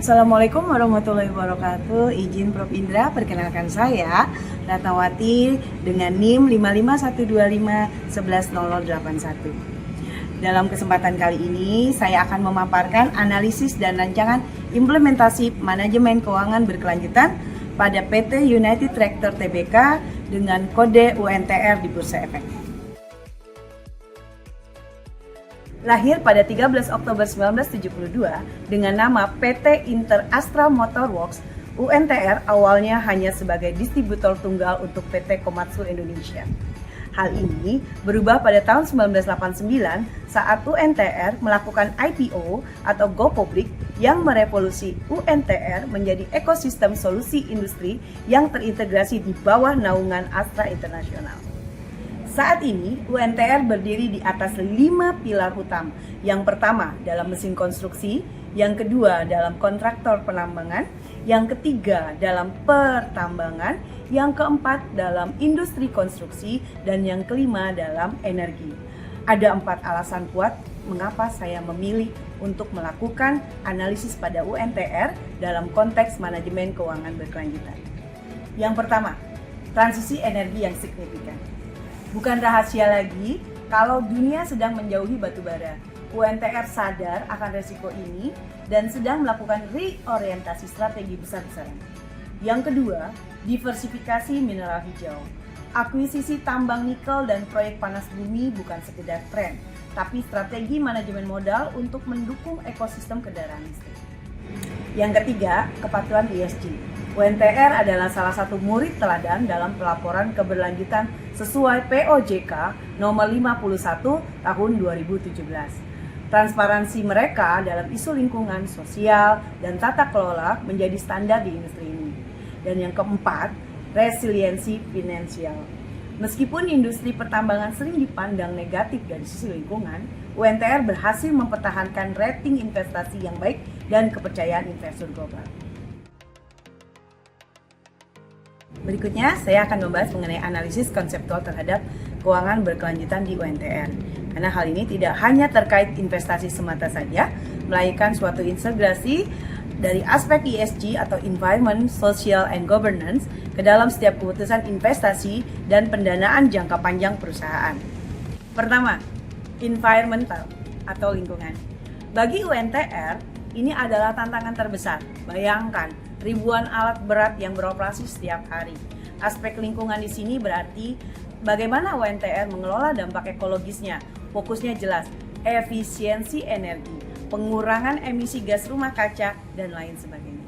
Assalamualaikum warahmatullahi wabarakatuh. Izin Prof. Indra, perkenalkan saya Ratnawati dengan NIM 55125110081. Dalam kesempatan kali ini, saya akan memaparkan analisis dan rancangan implementasi manajemen keuangan berkelanjutan pada PT United Tractor Tbk dengan kode UNTR di Bursa Efek. Lahir pada 13 Oktober 1972 dengan nama PT Inter Astra Motor Works, UNTR awalnya hanya sebagai distributor tunggal untuk PT Komatsu Indonesia. Hal ini berubah pada tahun 1989 saat UNTR melakukan IPO atau Go Public yang merevolusi UNTR menjadi ekosistem solusi industri yang terintegrasi di bawah naungan Astra International. Saat ini, UNTR berdiri di atas 5 pilar utama. Yang pertama dalam mesin konstruksi, yang kedua dalam kontraktor penambangan, yang ketiga dalam pertambangan, yang keempat dalam industri konstruksi, dan yang kelima dalam energi. Ada 4 alasan kuat mengapa saya memilih untuk melakukan analisis pada UNTR dalam konteks manajemen keuangan berkelanjutan. Yang pertama, transisi energi yang signifikan. Bukan rahasia lagi kalau dunia sedang menjauhi batu bara. UNTR sadar akan resiko ini dan sedang melakukan reorientasi strategi besar-besaran. Yang kedua, diversifikasi mineral hijau. Akuisisi tambang nikel dan proyek panas bumi bukan sekedar tren, tapi strategi manajemen modal untuk mendukung ekosistem kendaraan listrik. Yang ketiga, kepatuhan ESG. UNTR adalah salah satu murid teladan dalam pelaporan keberlanjutan sesuai POJK nomor 51 tahun 2017. Transparansi mereka dalam isu lingkungan, sosial, dan tata kelola menjadi standar di industri ini. Dan yang keempat, resiliensi finansial. Meskipun industri pertambangan sering dipandang negatif dari sisi lingkungan, UNTR berhasil mempertahankan rating investasi yang baik dan kepercayaan investor global. Berikutnya, saya akan membahas mengenai analisis konseptual terhadap keuangan berkelanjutan di UNTR. Karena hal ini tidak hanya terkait investasi semata saja, melainkan suatu integrasi dari aspek ESG atau Environment, Social, and Governance ke dalam setiap keputusan investasi dan pendanaan jangka panjang perusahaan. Pertama, environmental atau lingkungan. Bagi UNTR, ini adalah tantangan terbesar. Bayangkan, ribuan alat berat yang beroperasi setiap hari. Aspek lingkungan di sini berarti bagaimana UNTR mengelola dampak ekologisnya. Fokusnya jelas, efisiensi energi, pengurangan emisi gas rumah kaca, dan lain sebagainya.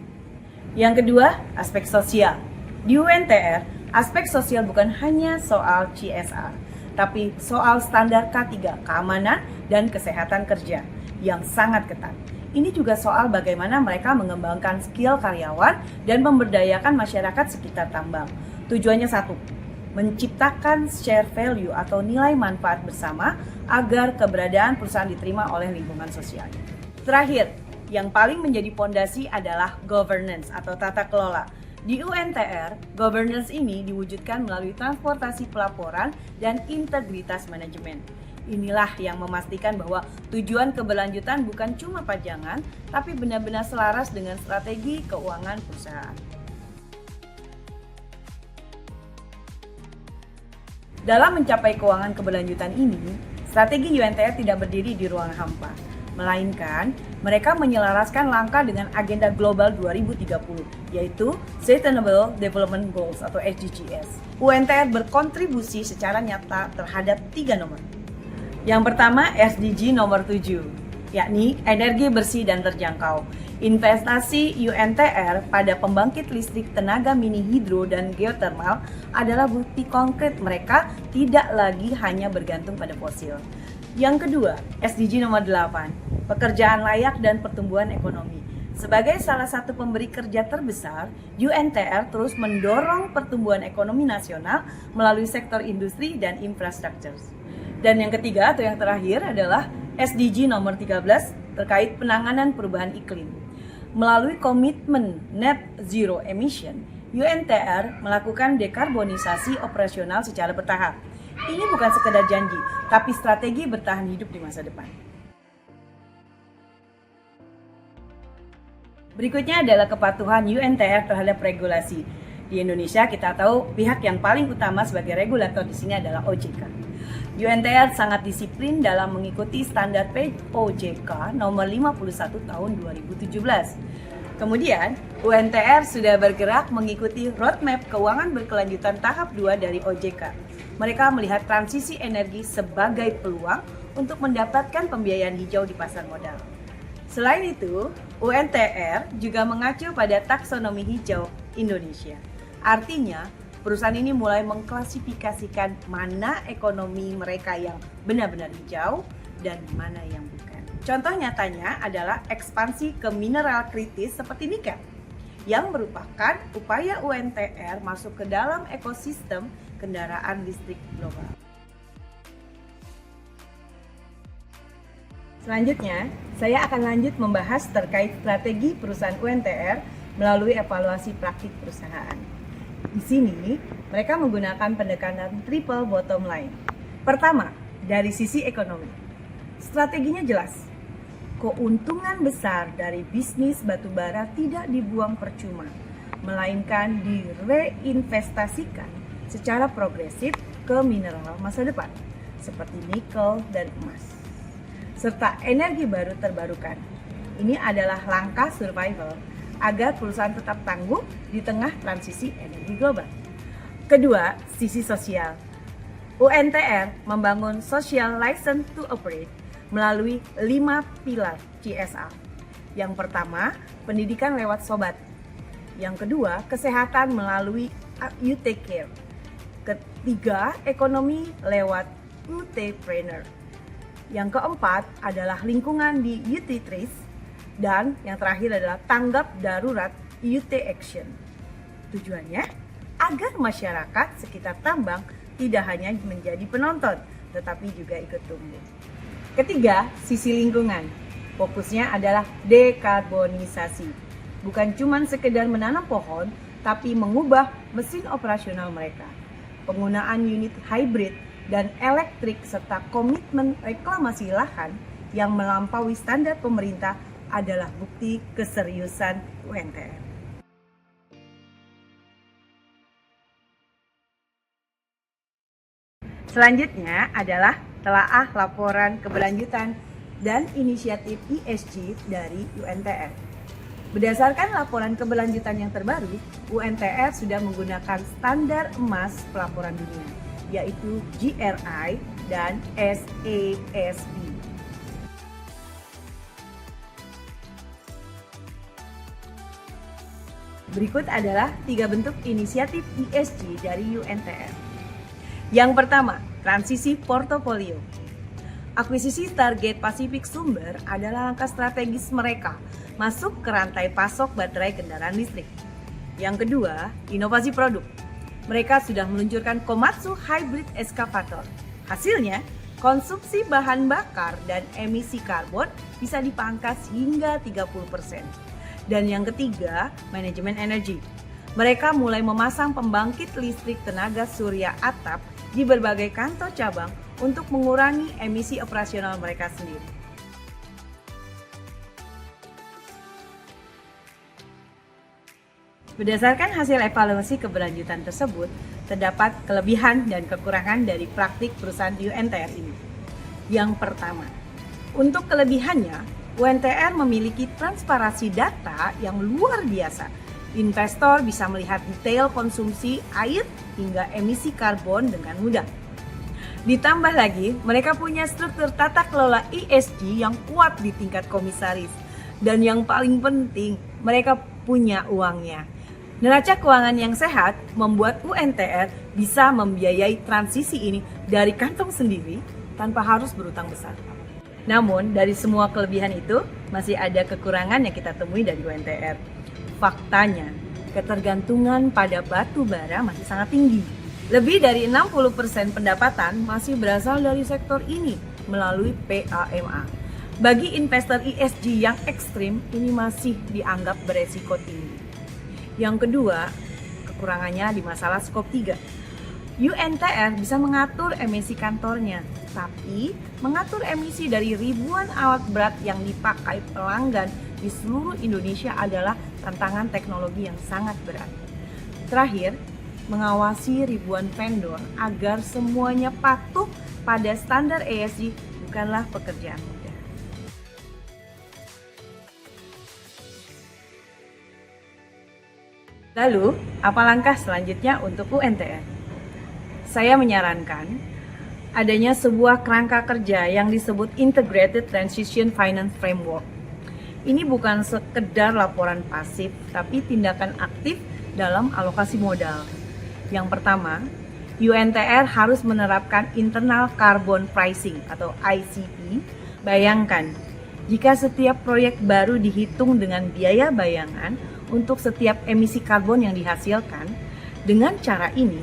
Yang kedua, aspek sosial. Di UNTR, aspek sosial bukan hanya soal CSR, tapi soal standar K3, keamanan dan kesehatan kerja yang sangat ketat. Ini juga soal bagaimana mereka mengembangkan skill karyawan dan memberdayakan masyarakat sekitar tambang. Tujuannya satu, menciptakan share value atau nilai manfaat bersama agar keberadaan perusahaan diterima oleh lingkungan sosial. Terakhir, yang paling menjadi fondasi adalah governance atau tata kelola. Di UNTR, governance ini diwujudkan melalui transportasi pelaporan dan integritas manajemen. Inilah yang memastikan bahwa tujuan keberlanjutan bukan cuma pajangan, tapi benar-benar selaras dengan strategi keuangan perusahaan. Dalam mencapai keuangan keberlanjutan ini, strategi UNTR tidak berdiri di ruang hampa, melainkan mereka menyelaraskan langkah dengan agenda global 2030, yaitu Sustainable Development Goals atau SDGs. UNTR berkontribusi secara nyata terhadap 3 nomor. Yang pertama, SDG nomor 7, yakni energi bersih dan terjangkau. Investasi UNTR pada pembangkit listrik tenaga mini hidro dan geotermal adalah bukti konkret mereka tidak lagi hanya bergantung pada fosil. Yang kedua, SDG nomor 8, pekerjaan layak dan pertumbuhan ekonomi. Sebagai salah satu pemberi kerja terbesar, UNTR terus mendorong pertumbuhan ekonomi nasional melalui sektor industri dan infrastruktur. Dan yang ketiga atau yang terakhir adalah SDG nomor 13 terkait penanganan perubahan iklim. Melalui komitmen net zero emission, UNTR melakukan dekarbonisasi operasional secara bertahap. Ini bukan sekedar janji, tapi strategi bertahan hidup di masa depan. Berikutnya adalah kepatuhan UNTR terhadap regulasi. Di Indonesia kita tahu pihak yang paling utama sebagai regulator di sini adalah OJK. UNTR sangat disiplin dalam mengikuti standar POJK nomor 51 tahun 2017. Kemudian, UNTR sudah bergerak mengikuti roadmap keuangan berkelanjutan tahap 2 dari OJK. Mereka melihat transisi energi sebagai peluang untuk mendapatkan pembiayaan hijau di pasar modal. Selain itu, UNTR juga mengacu pada taksonomi hijau Indonesia. Artinya, perusahaan ini mulai mengklasifikasikan mana ekonomi mereka yang benar-benar hijau dan mana yang bukan. Contoh nyatanya adalah ekspansi ke mineral kritis seperti nikel, yang merupakan upaya UNTR masuk ke dalam ekosistem kendaraan listrik global. Selanjutnya, saya akan lanjut membahas terkait strategi perusahaan UNTR melalui evaluasi praktik perusahaan. Di sini, mereka menggunakan pendekatan triple bottom line. Pertama, dari sisi ekonomi. Strateginya jelas. Keuntungan besar dari bisnis batubara tidak dibuang percuma, melainkan direinvestasikan secara progresif ke mineral masa depan, seperti nikel dan emas, serta energi baru terbarukan. Ini adalah langkah survival agar perusahaan tetap tangguh di tengah transisi energi global. Kedua, sisi sosial. UNTR membangun Social License to Operate melalui 5 pilar CSR. Yang pertama, pendidikan lewat sobat. Yang kedua, kesehatan melalui You Take Care. Ketiga, ekonomi lewat UTpreneur. Yang keempat adalah lingkungan di UT Trace. Dan yang terakhir adalah tanggap darurat UT Action. Tujuannya agar masyarakat sekitar tambang tidak hanya menjadi penonton, tetapi juga ikut tumbuh. Ketiga, sisi lingkungan. Fokusnya adalah dekarbonisasi. Bukan cuma sekedar menanam pohon, tapi mengubah mesin operasional mereka. Penggunaan unit hybrid dan elektrik serta komitmen reklamasi lahan yang melampaui standar pemerintah adalah bukti keseriusan UNTR. Selanjutnya adalah telaah laporan keberlanjutan dan inisiatif ESG dari UNTR. Berdasarkan laporan keberlanjutan yang terbaru, UNTR sudah menggunakan standar emas pelaporan dunia, yaitu GRI dan SASB. Berikut adalah 3 bentuk inisiatif ESG dari UNTR. Yang pertama, transisi portofolio. Akuisisi target Pasifik Sumber adalah langkah strategis mereka masuk ke rantai pasok baterai kendaraan listrik. Yang kedua, inovasi produk. Mereka sudah meluncurkan Komatsu Hybrid Excavator. Hasilnya, konsumsi bahan bakar dan emisi karbon bisa dipangkas hingga 30%. Dan yang ketiga, manajemen energi. Mereka mulai memasang pembangkit listrik tenaga surya atap di berbagai kantor cabang untuk mengurangi emisi operasional mereka sendiri. Berdasarkan hasil evaluasi keberlanjutan tersebut, terdapat kelebihan dan kekurangan dari praktik perusahaan UNTR ini. Yang pertama, untuk kelebihannya, UNTR memiliki transparansi data yang luar biasa. Investor bisa melihat detail konsumsi air hingga emisi karbon dengan mudah. Ditambah lagi, mereka punya struktur tata kelola ESG yang kuat di tingkat komisaris. Dan yang paling penting, mereka punya uangnya. Neraca keuangan yang sehat membuat UNTR bisa membiayai transisi ini dari kantong sendiri tanpa harus berutang besar. Namun, dari semua kelebihan itu, masih ada kekurangan yang kita temui dari UNTR. Faktanya, ketergantungan pada batu bara masih sangat tinggi. Lebih dari 60% pendapatan masih berasal dari sektor ini melalui PAMA. Bagi investor ESG yang ekstrim, ini masih dianggap beresiko tinggi. Yang kedua, kekurangannya di masalah skop 3. UNTR bisa mengatur emisi kantornya, tapi mengatur emisi dari ribuan alat berat yang dipakai pelanggan di seluruh Indonesia adalah tantangan teknologi yang sangat berat. Terakhir, mengawasi ribuan vendor agar semuanya patuh pada standar ESG bukanlah pekerjaan mudah. Lalu, apa langkah selanjutnya untuk UNTR? Saya menyarankan adanya sebuah kerangka kerja yang disebut Integrated Transition Finance Framework. Ini bukan sekedar laporan pasif, tapi tindakan aktif dalam alokasi modal. Yang pertama, UNTR harus menerapkan Internal Carbon Pricing atau ICP. Bayangkan, jika setiap proyek baru dihitung dengan biaya bayangan untuk setiap emisi karbon yang dihasilkan, dengan cara ini,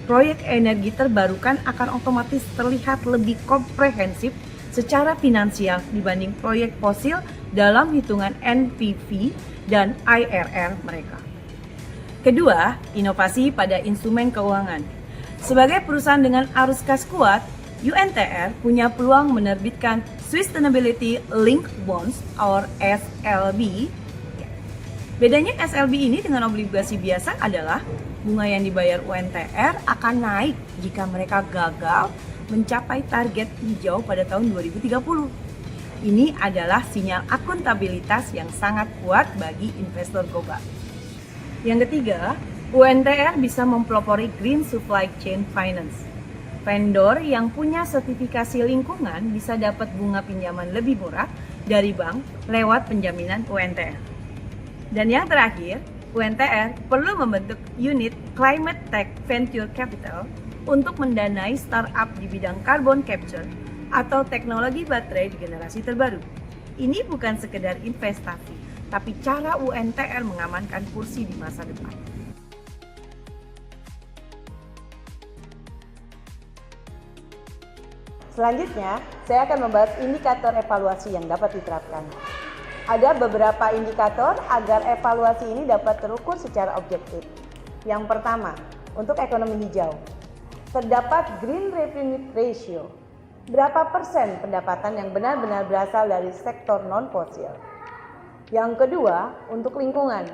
proyek energi terbarukan akan otomatis terlihat lebih komprehensif secara finansial dibanding proyek fosil dalam hitungan NPV dan IRR mereka. Kedua, inovasi pada instrumen keuangan. Sebagai perusahaan dengan arus kas kuat, UNTR punya peluang menerbitkan Sustainability Linked Bonds atau SLB. Bedanya SLB ini dengan obligasi biasa adalah bunga yang dibayar UNTR akan naik jika mereka gagal mencapai target hijau pada tahun 2030. Ini adalah sinyal akuntabilitas yang sangat kuat bagi investor global. Yang ketiga, UNTR bisa mempelopori Green Supply Chain Finance. Vendor yang punya sertifikasi lingkungan bisa dapat bunga pinjaman lebih murah dari bank lewat penjaminan UNTR. Dan yang terakhir, UNTR perlu membentuk unit Climate Tech Venture Capital untuk mendanai startup di bidang carbon capture atau teknologi baterai di generasi terbaru. Ini bukan sekedar investasi, tapi cara UNTR mengamankan kursi di masa depan. Selanjutnya, saya akan membahas indikator evaluasi yang dapat diterapkan. Ada beberapa indikator agar evaluasi ini dapat terukur secara objektif. Yang pertama, untuk ekonomi hijau, terdapat Green Revenue Ratio. Berapa persen pendapatan yang benar-benar berasal dari sektor non-fosil? Yang kedua, untuk lingkungan,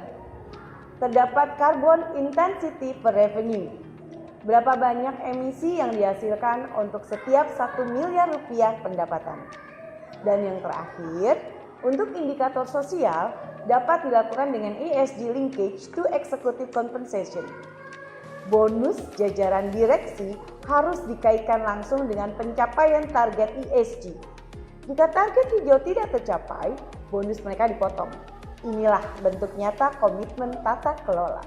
terdapat Carbon Intensity per Revenue. Berapa banyak emisi yang dihasilkan untuk setiap 1 miliar rupiah pendapatan? Dan yang terakhir, untuk indikator sosial dapat dilakukan dengan ESG linkage to executive compensation. Bonus jajaran direksi harus dikaitkan langsung dengan pencapaian target ESG. Jika target hijau tidak tercapai, bonus mereka dipotong. Inilah bentuk nyata komitmen tata kelola.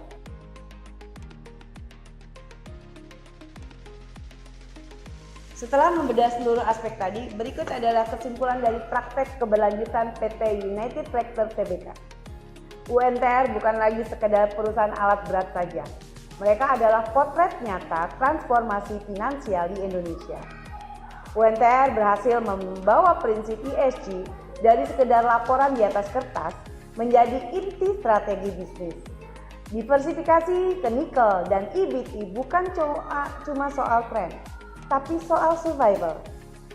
Setelah membedah seluruh aspek tadi, berikut adalah kesimpulan dari praktek keberlanjutan PT United Tractor Tbk. UNTR bukan lagi sekedar perusahaan alat berat saja. Mereka adalah potret nyata transformasi finansial di Indonesia. UNTR berhasil membawa prinsip ESG dari sekedar laporan di atas kertas menjadi inti strategi bisnis. Diversifikasi ke nikel dan EBT bukan cuma soal tren, tapi soal survival.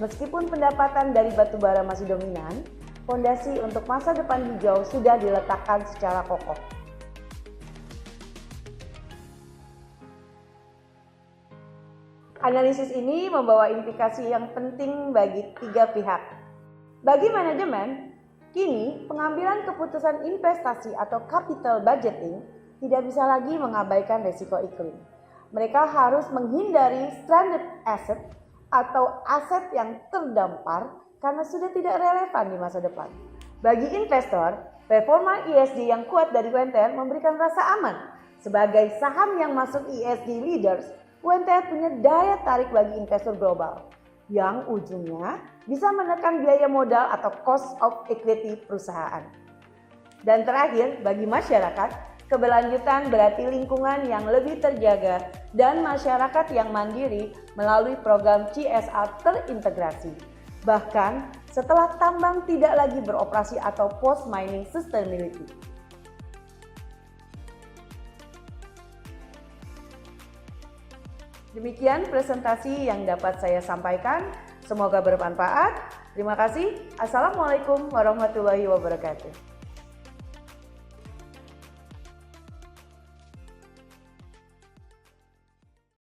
Meskipun pendapatan dari batubara masih dominan, fondasi untuk masa depan hijau sudah diletakkan secara kokoh. Analisis ini membawa implikasi yang penting bagi tiga pihak. Bagi manajemen, kini pengambilan keputusan investasi atau capital budgeting tidak bisa lagi mengabaikan risiko iklim. Mereka harus menghindari stranded asset atau aset yang terdampar karena sudah tidak relevan di masa depan. Bagi investor, performa ESG yang kuat dari UNTR memberikan rasa aman. Sebagai saham yang masuk ESG leaders, UNTR punya daya tarik bagi investor global yang ujungnya bisa menekan biaya modal atau cost of equity perusahaan. Dan terakhir, bagi masyarakat, keberlanjutan berarti lingkungan yang lebih terjaga dan masyarakat yang mandiri melalui program CSR terintegrasi. Bahkan setelah tambang tidak lagi beroperasi atau post-mining sustainability. Demikian presentasi yang dapat saya sampaikan. Semoga bermanfaat. Terima kasih. Assalamualaikum warahmatullahi wabarakatuh.